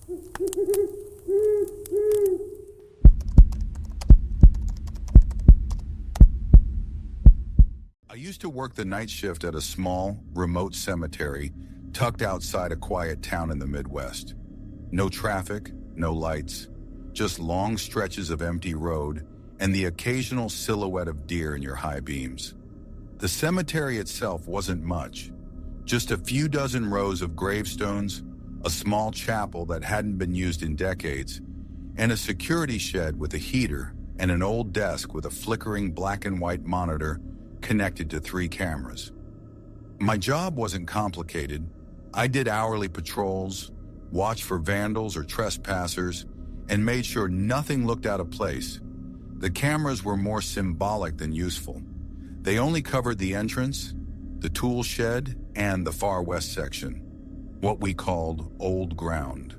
I used to work the night shift at a small, remote cemetery tucked outside a quiet town in the Midwest. No traffic, no lights, just long stretches of empty road and the occasional silhouette of deer in your high beams. The cemetery itself wasn't much, just a few dozen rows of gravestones, a small chapel that hadn't been used in decades, and a security shed with a heater and an old desk with a flickering black and white monitor connected to 3 cameras. My job wasn't complicated. I did hourly patrols, watched for vandals or trespassers, and made sure nothing looked out of place. The cameras were more symbolic than useful. They only covered the entrance, the tool shed, and the far west section, what we called old ground.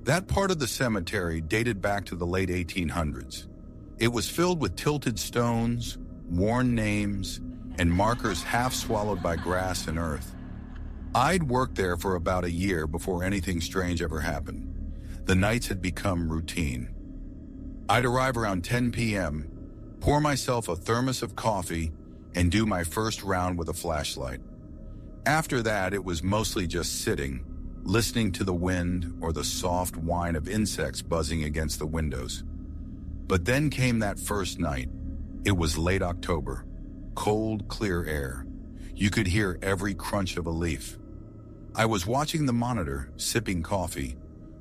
That part of the cemetery dated back to the late 1800s. It was filled with tilted stones, worn names, and markers half swallowed by grass and earth. I'd worked there for about a year before anything strange ever happened. The nights had become routine. I'd arrive around 10 p.m., pour myself a thermos of coffee, and do my first round with a flashlight. After that, it was mostly just sitting, listening to the wind or the soft whine of insects buzzing against the windows. But then came that first night. It was late October, cold, clear air. You could hear every crunch of a leaf. I was watching the monitor, sipping coffee,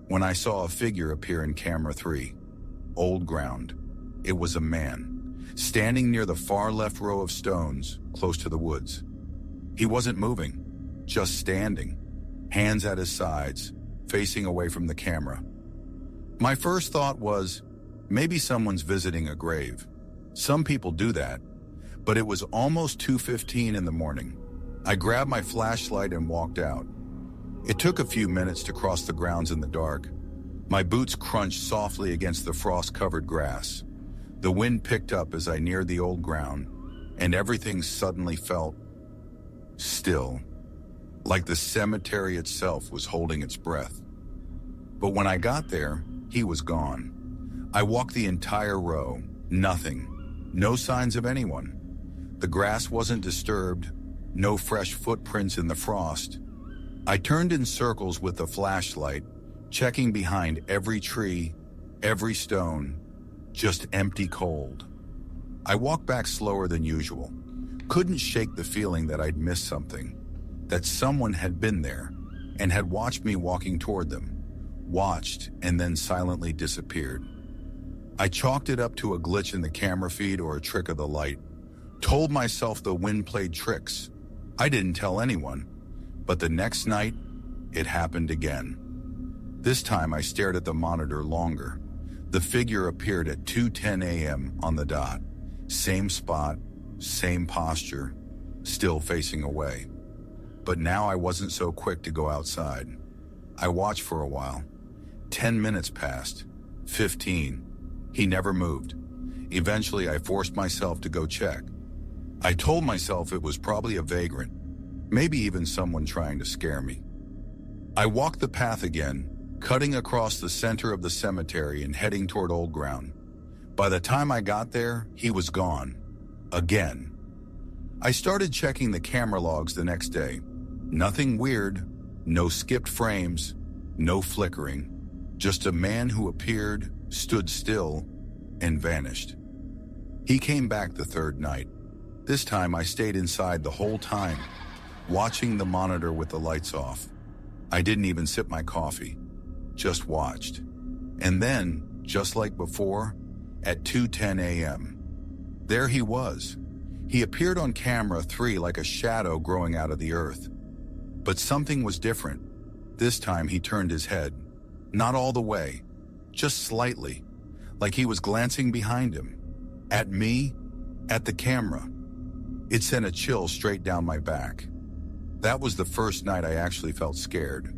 when I saw a figure appear in camera 3. Old ground. It was a man, standing near the far left row of stones, close to the woods. He wasn't moving, just standing, hands at his sides, facing away from the camera. My first thought was, maybe someone's visiting a grave. Some people do that, but it was almost 2:15 in the morning. I grabbed my flashlight and walked out. It took a few minutes to cross the grounds in the dark. My boots crunched softly against the frost-covered grass. The wind picked up as I neared the old ground, and everything suddenly felt still, like the cemetery itself was holding its breath. But when I got there, he was gone. I walked the entire row, nothing. No signs of anyone. The grass wasn't disturbed, no fresh footprints in the frost. I turned in circles with the flashlight, checking behind every tree, every stone, just empty cold. I walked back slower than usual, couldn't shake the feeling that I'd missed something, that someone had been there and had watched me walking toward them, watched and then silently disappeared. I chalked it up to a glitch in the camera feed or a trick of the light. Told myself the wind played tricks. I didn't tell anyone. But the next night, it happened again. This time I stared at the monitor longer. The figure appeared at 2:10 a.m. on the dot. Same spot, same posture, still facing away. But now I wasn't so quick to go outside. I watched for a while. 10 minutes passed. 15. He never moved. Eventually, I forced myself to go check. I told myself it was probably a vagrant, maybe even someone trying to scare me. I walked the path again, cutting across the center of the cemetery and heading toward old ground. By the time I got there, he was gone. Again. I started checking the camera logs the next day. Nothing weird, no skipped frames, no flickering. Just a man who appeared, stood still, and vanished. He came back the third night. This time I stayed inside the whole time, watching the monitor with the lights off. I didn't even sip my coffee, just watched. And then, just like before, at 2:10 a.m., there he was. He appeared on camera 3 like a shadow growing out of the earth. But something was different. This time he turned his head. Not all the way, just slightly, like he was glancing behind him. At me, at the camera. It sent a chill straight down my back. That was the first night I actually felt scared.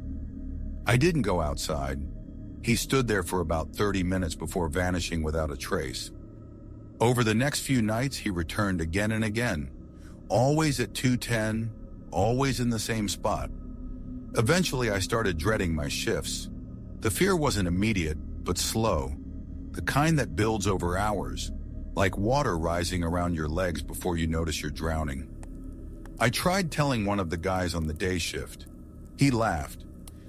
I didn't go outside. He stood there for about 30 minutes before vanishing without a trace. Over the next few nights, he returned again and again, always at 2:10, always in the same spot. Eventually, I started dreading my shifts. The fear wasn't immediate, but slow, the kind that builds over hours, like water rising around your legs before you notice you're drowning. I tried telling one of the guys on the day shift. He laughed,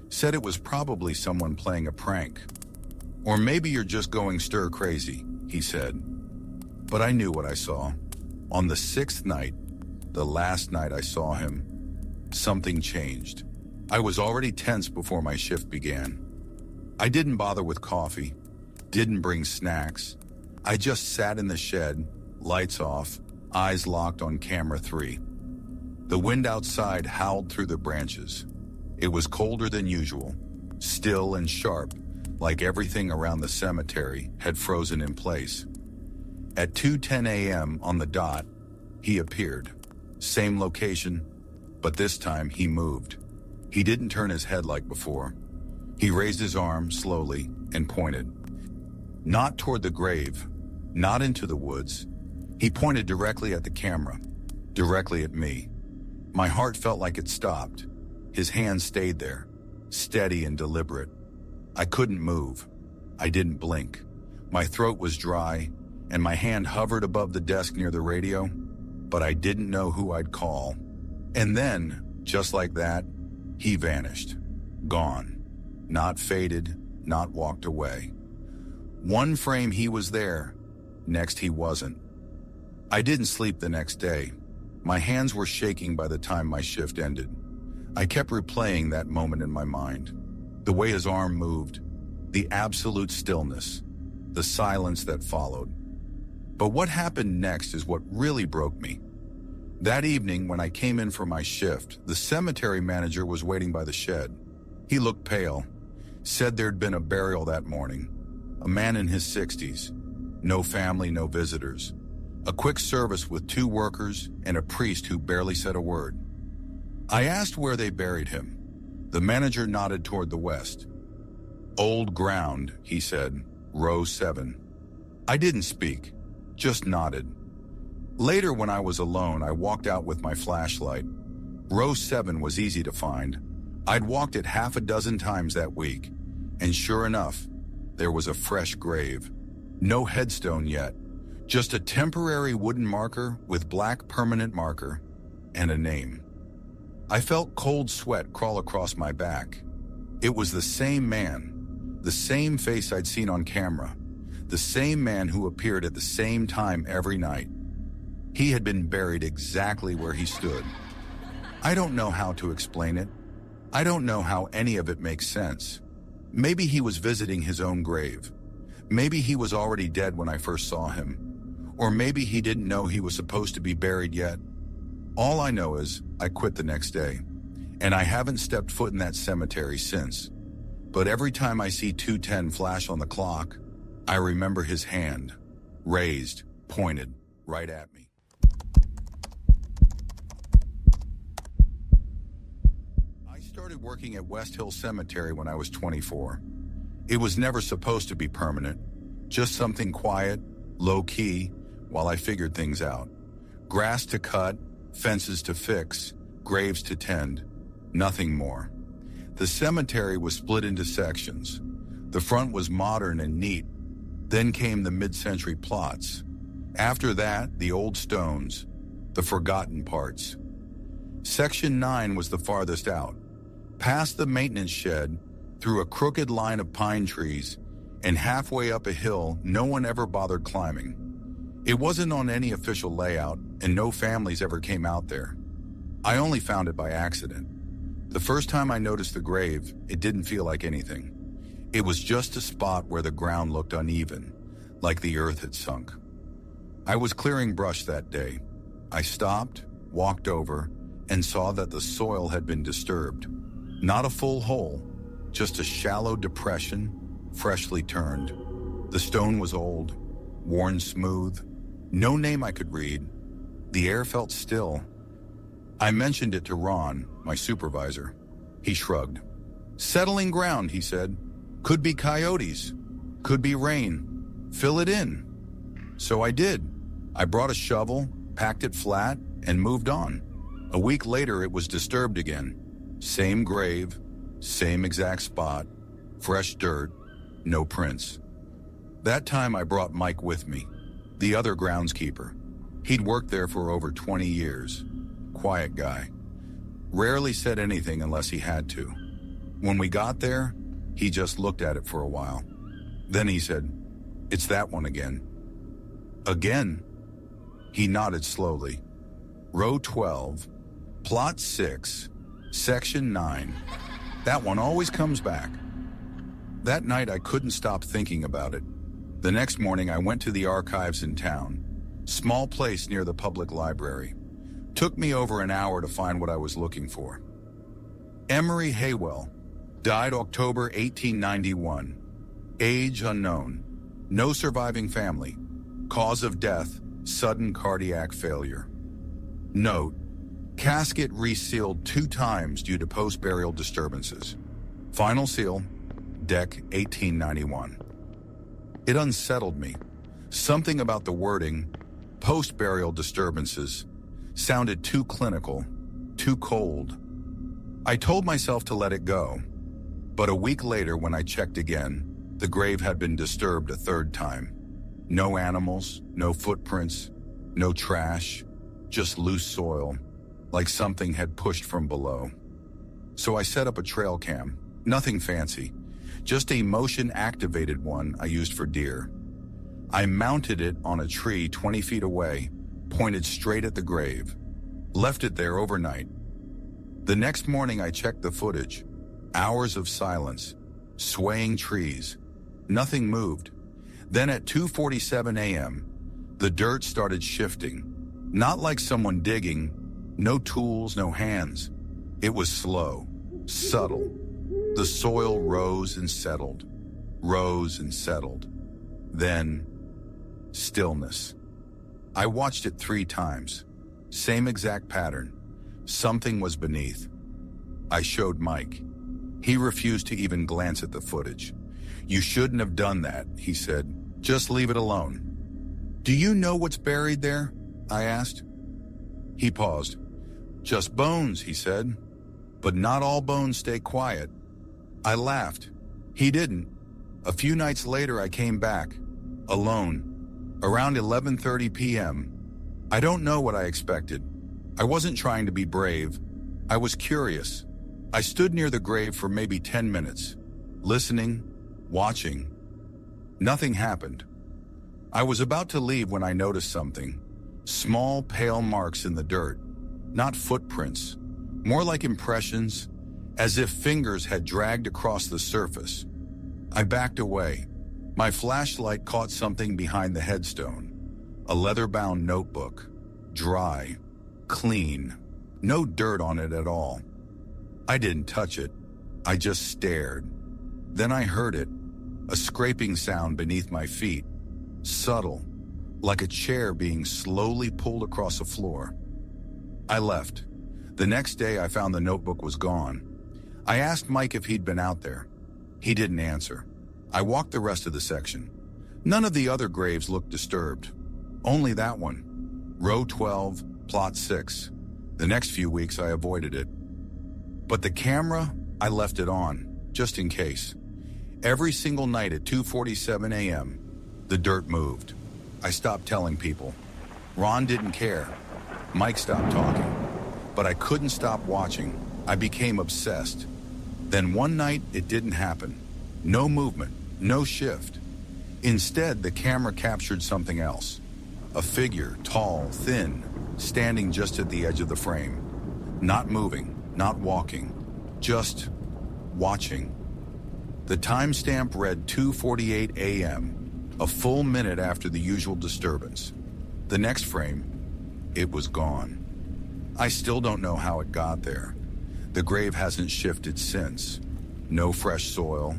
said it was probably someone playing a prank. Or maybe you're just going stir crazy, he said. But I knew what I saw. On the 6th night, the last night I saw him, something changed. I was already tense before my shift began. I didn't bother with coffee, didn't bring snacks. I just sat in the shed, lights off, eyes locked on camera 3. The wind outside howled through the branches. It was colder than usual, still and sharp, like everything around the cemetery had frozen in place. At 2:10 a.m. on the dot, he appeared. Same location, but this time he moved. He didn't turn his head like before. He raised his arm slowly and pointed. Not toward the grave, not into the woods. He pointed directly at the camera, directly at me. My heart felt like it stopped. His hand stayed there, steady and deliberate. I couldn't move. I didn't blink. My throat was dry, and my hand hovered above the desk near the radio, but I didn't know who I'd call. And then, just like that, he vanished. Gone. Not faded, not walked away. One frame he was there, next he wasn't. I didn't sleep the next day. My hands were shaking by the time my shift ended. I kept replaying that moment in my mind. The way his arm moved, the absolute stillness, the silence that followed. But what happened next is what really broke me. That evening, when I came in for my shift, the cemetery manager was waiting by the shed. He looked pale, said there'd been a burial that morning. A man in his 60s. No family, no visitors. A quick service with 2 workers and a priest who barely said a word. I asked where they buried him. The manager nodded toward the west. Old ground, he said, row 7. I didn't speak, just nodded. Later, when I was alone, I walked out with my flashlight. Row 7 was easy to find. I'd walked it half a dozen times that week, and sure enough, there was a fresh grave. No headstone yet, just a temporary wooden marker with black permanent marker and a name. I felt cold sweat crawl across my back. It was the same man, the same face I'd seen on camera, the same man who appeared at the same time every night. He had been buried exactly where he stood. I don't know how to explain it. I don't know how any of it makes sense. Maybe he was visiting his own grave. Maybe he was already dead when I first saw him. Or maybe he didn't know he was supposed to be buried yet. All I know is I quit the next day, and I haven't stepped foot in that cemetery since. But every time I see 2:10 flash on the clock, I remember his hand, raised, pointed, right at me. I started working at West Hill Cemetery when I was 24. It was never supposed to be permanent, just something quiet, low-key, while I figured things out. Grass to cut, fences to fix, graves to tend, nothing more. The cemetery was split into sections. The front was modern and neat. Then came the mid-century plots. After that, the old stones, the forgotten parts. Section 9 was the farthest out, past the maintenance shed, through a crooked line of pine trees, and halfway up a hill no one ever bothered climbing. It wasn't on any official layout, and no families ever came out there. I only found it by accident. The first time I noticed the grave, it didn't feel like anything. It was just a spot where the ground looked uneven, like the earth had sunk. I was clearing brush that day. I stopped, walked over, and saw that the soil had been disturbed. Not a full hole, just a shallow depression, freshly turned. The stone was old, worn smooth, no name I could read. The air felt still. I mentioned it to Ron, my supervisor. He shrugged. Settling ground, he said. Could be coyotes. Could be rain. Fill it in. So I did. I brought a shovel, packed it flat, and moved on. A week later, it was disturbed again. Same grave, same exact spot, fresh dirt, no prints. That time I brought Mike with me, the other groundskeeper. He'd worked there for over 20 years. Quiet guy. Rarely said anything unless he had to. When we got there, he just looked at it for a while. Then he said, "It's that one again." Again? He nodded slowly. Row 12, plot 6, section 9. That one always comes back. That night I couldn't stop thinking about it. The next morning I went to the archives in town. Small place near the public library. Took me over an hour to find what I was looking for. Emery Haywell, died October 1891. Age unknown. No surviving family. Cause of death, sudden cardiac failure. Note, casket resealed 2 times due to post-burial disturbances. Final seal, deck 1891. It unsettled me. Something about the wording, post-burial disturbances, sounded too clinical, too cold. I told myself to let it go. But a week later, when I checked again, the grave had been disturbed a 3rd time. No animals, no footprints, no trash, just loose soil, like something had pushed from below. So I set up a trail cam, nothing fancy, just a motion-activated one I used for deer. I mounted it on a tree 20 feet away, pointed straight at the grave, left it there overnight. The next morning I checked the footage. Hours of silence, swaying trees. Nothing moved. Then at 2:47 a.m., the dirt started shifting. Not like someone digging, no tools, no hands. It was slow, subtle. The soil rose and settled, rose and settled. Then, stillness. I watched it 3 times. Same exact pattern. Something was beneath. I showed Mike. He refused to even glance at the footage. "You shouldn't have done that," he said. "Just leave it alone." "Do you know what's buried there?" I asked. He paused. "Just bones," he said. "But not all bones stay quiet." I laughed. He didn't. A few nights later I came back, alone, around 11:30 p.m. I don't know what I expected. I wasn't trying to be brave. I was curious. I stood near the grave for maybe 10 minutes, listening, watching. Nothing happened. I was about to leave when I noticed something. Small, pale marks in the dirt. Not footprints. More like impressions, as if fingers had dragged across the surface. I backed away. My flashlight caught something behind the headstone. A leather-bound notebook. Dry. Clean. No dirt on it at all. I didn't touch it. I just stared. Then I heard it. A scraping sound beneath my feet. Subtle. Like a chair being slowly pulled across the floor. I left. The next day I found the notebook was gone. I asked Mike if he'd been out there. He didn't answer. I walked the rest of the section. None of the other graves looked disturbed. Only that one. Row 12, plot 6. The next few weeks I avoided it. But the camera, I left it on, just in case. Every single night at 2:47 a.m., the dirt moved. I stopped telling people. Ron didn't care. Mike stopped talking. But I couldn't stop watching. I became obsessed. Then one night, it didn't happen. No movement, no shift. Instead, the camera captured something else. A figure, tall, thin, standing just at the edge of the frame. Not moving, not walking, just watching. The timestamp read 2:48 a.m., a full minute after the usual disturbance. The next frame, it was gone. I still don't know how it got there. The grave hasn't shifted since. No fresh soil,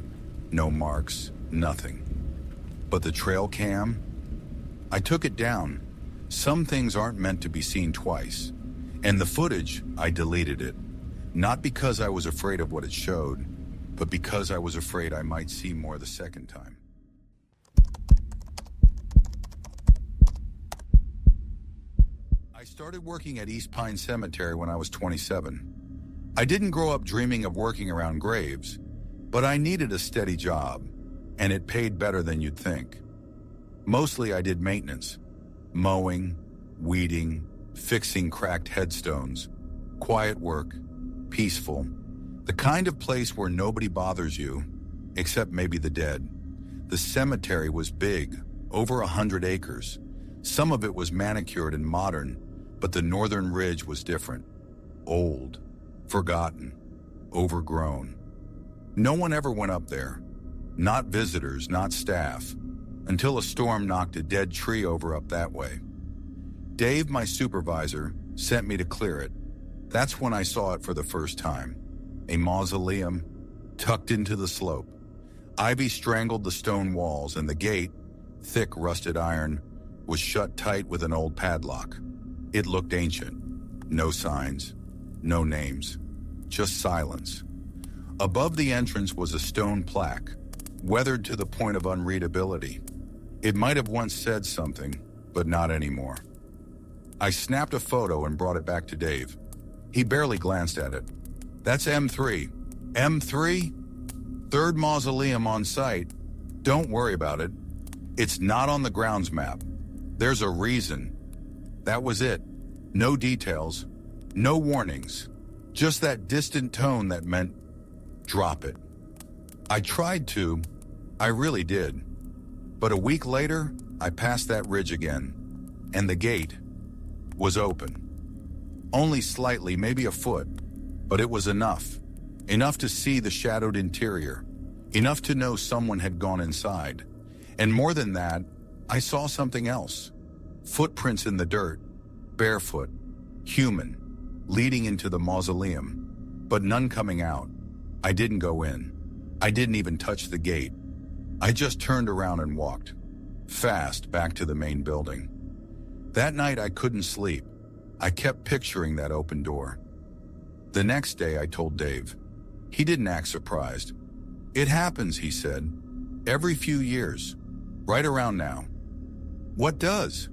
no marks, nothing. But the trail cam? I took it down. Some things aren't meant to be seen twice. And the footage, I deleted it. Not because I was afraid of what it showed, but because I was afraid I might see more the second time. I started working at East Pine Cemetery when I was 27. I didn't grow up dreaming of working around graves. But I needed a steady job, and it paid better than you'd think. Mostly I did maintenance, mowing, weeding, fixing cracked headstones, quiet work, peaceful, the kind of place where nobody bothers you, except maybe the dead. The cemetery was big, over 100 acres. Some of it was manicured and modern, but the northern ridge was different. Old, forgotten, overgrown. No one ever went up there. Not visitors, not staff, until a storm knocked a dead tree over up that way. Dave, my supervisor, sent me to clear it. That's when I saw it for the first time. A mausoleum tucked into the slope. Ivy strangled the stone walls, and the gate, thick rusted iron, was shut tight with an old padlock. It looked ancient. No signs, no names, just silence. Above the entrance was a stone plaque, weathered to the point of unreadability. It might have once said something, but not anymore. I snapped a photo and brought it back to Dave. He barely glanced at it. That's M3. M3? Third mausoleum on site. Don't worry about it. It's not on the grounds map. There's a reason. That was it. No details. No warnings. Just that distant tone that meant, drop it. I tried to. I really did. But a week later, I passed that ridge again, and the gate was open. Only slightly, maybe a foot, but it was enough. Enough to see the shadowed interior. Enough to know someone had gone inside. And more than that, I saw something else. Footprints in the dirt, barefoot, human, leading into the mausoleum, but none coming out. I didn't go in. I didn't even touch the gate. I just turned around and walked, fast back to the main building. That night I couldn't sleep. I kept picturing that open door. The next day I told Dave. He didn't act surprised. It happens, he said, every few years, right around now. What does?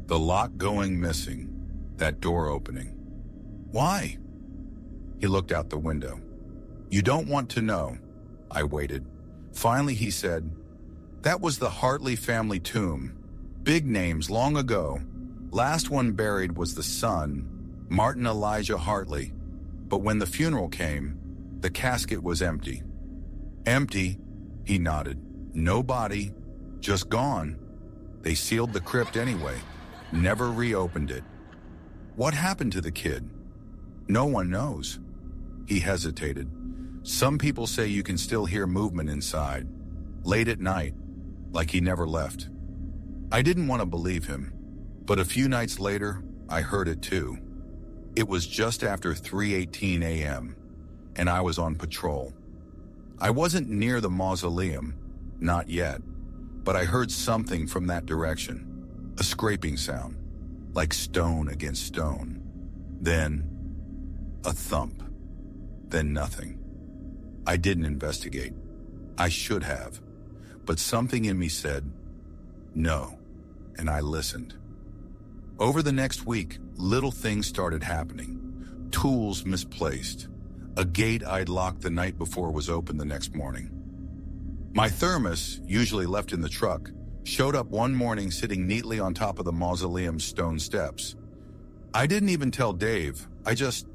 The lock going missing, that door opening. Why? He looked out the window. You don't want to know. I waited. Finally, he said, that was the Hartley family tomb. Big names long ago. Last one buried was the son, Martin Elijah Hartley. But when the funeral came, the casket was empty. Empty, he nodded. No body, just gone. They sealed the crypt anyway, never reopened it. What happened to the kid? No one knows. He hesitated. Some people say you can still hear movement inside, late at night, like he never left. I didn't want to believe him, but a few nights later, I heard it too. It was just after 3:18 a.m., and I was on patrol. I wasn't near the mausoleum, not yet, but I heard something from that direction, a scraping sound, like stone against stone. Then, a thump. Then nothing. I didn't investigate. I should have, but something in me said, no, and I listened. Over the next week, little things started happening. Tools misplaced. A gate I'd locked the night before was open the next morning. My thermos, usually left in the truck, showed up one morning sitting neatly on top of the mausoleum's stone steps. I didn't even tell Dave. I just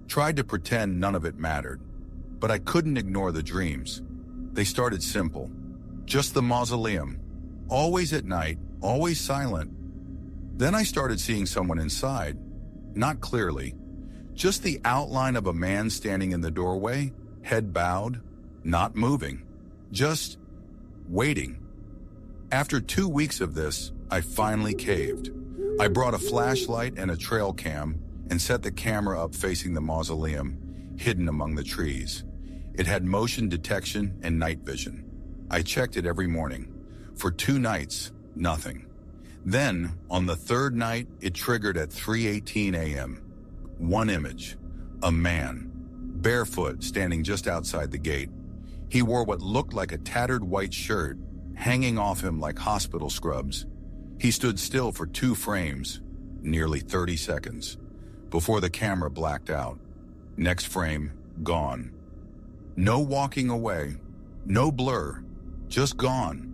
tried to pretend none of it mattered. But I couldn't ignore the dreams. They started simple. Just the mausoleum. Always at night, always silent. Then I started seeing someone inside. Not clearly. Just the outline of a man standing in the doorway, head bowed, not moving. Just waiting. After 2 weeks of this, I finally caved. I brought a flashlight and a trail cam and set the camera up facing the mausoleum, hidden among the trees. It had motion detection and night vision. I checked it every morning. For 2 nights, nothing. Then, on the 3rd night, it triggered at 3:18 a.m. One image. A man, barefoot, standing just outside the gate. He wore what looked like a tattered white shirt, hanging off him like hospital scrubs. He stood still for 2 frames, nearly 30 seconds, before the camera blacked out. Next frame, gone. No walking away, no blur, just gone.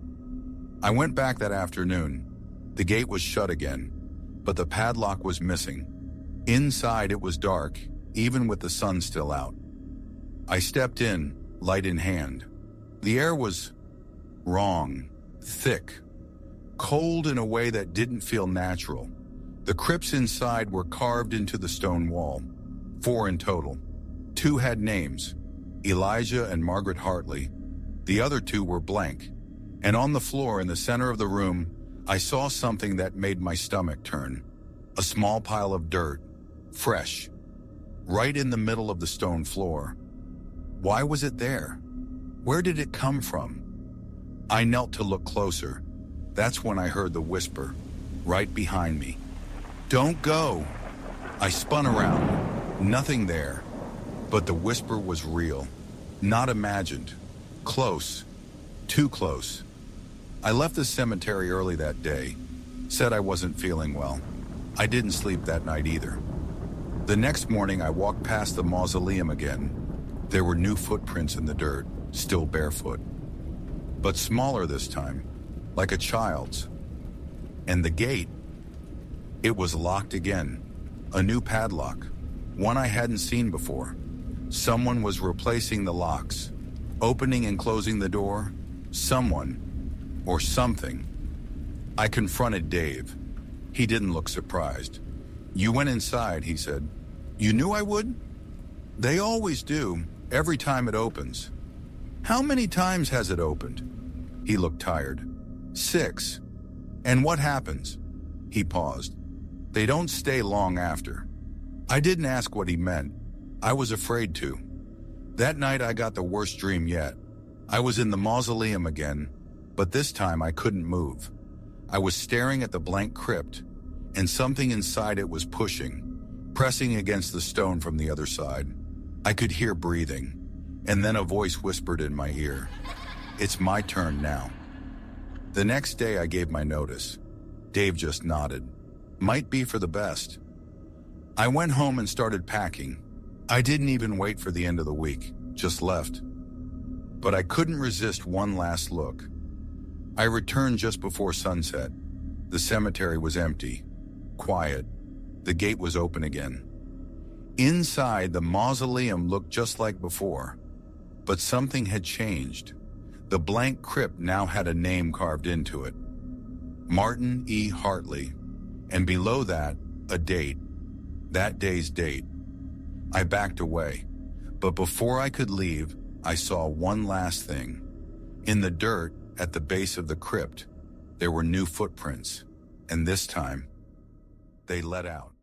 I went back that afternoon. The gate was shut again, but the padlock was missing. Inside it was dark, even with the sun still out. I stepped in, light in hand. The air was wrong, thick, cold in a way that didn't feel natural. The crypts inside were carved into the stone wall, 4 in total. 2 had names, Elijah and Margaret Hartley. The other 2 were blank. And on the floor in the center of the room, I saw something that made my stomach turn. A small pile of dirt, fresh, right in the middle of the stone floor. Why was it there? Where did it come from? I knelt to look closer. That's when I heard the whisper, right behind me. "Don't go!" I spun around. Nothing there. But the whisper was real. Not imagined. Close. Too close. I left the cemetery early that day. Said I wasn't feeling well. I didn't sleep that night either. The next morning I walked past the mausoleum again. There were new footprints in the dirt, still barefoot. But smaller this time, like a child's. And the gate, it was locked again. A new padlock, one I hadn't seen before. Someone was replacing the locks, opening and closing the door. Someone, or something. I confronted Dave. He didn't look surprised. "You went inside," he said. "You knew I would?" "They always do, every time it opens." "How many times has it opened?" He looked tired. 6. "And what happens?" He paused. "They don't stay long after." I didn't ask what he meant. I was afraid to. That night I got the worst dream yet. I was in the mausoleum again, but this time I couldn't move. I was staring at the blank crypt, and something inside it was pushing, pressing against the stone from the other side. I could hear breathing, and then a voice whispered in my ear, "It's my turn now." The next day I gave my notice. Dave just nodded. Might be for the best. I went home and started packing. I didn't even wait for the end of the week, just left. But I couldn't resist one last look. I returned just before sunset. The cemetery was empty, quiet. The gate was open again. Inside, the mausoleum looked just like before, but something had changed. The blank crypt now had a name carved into it. Martin E. Hartley, and below that, a date. That day's date. I backed away, but before I could leave, I saw one last thing. In the dirt at the base of the crypt, there were new footprints, and this time, they led out.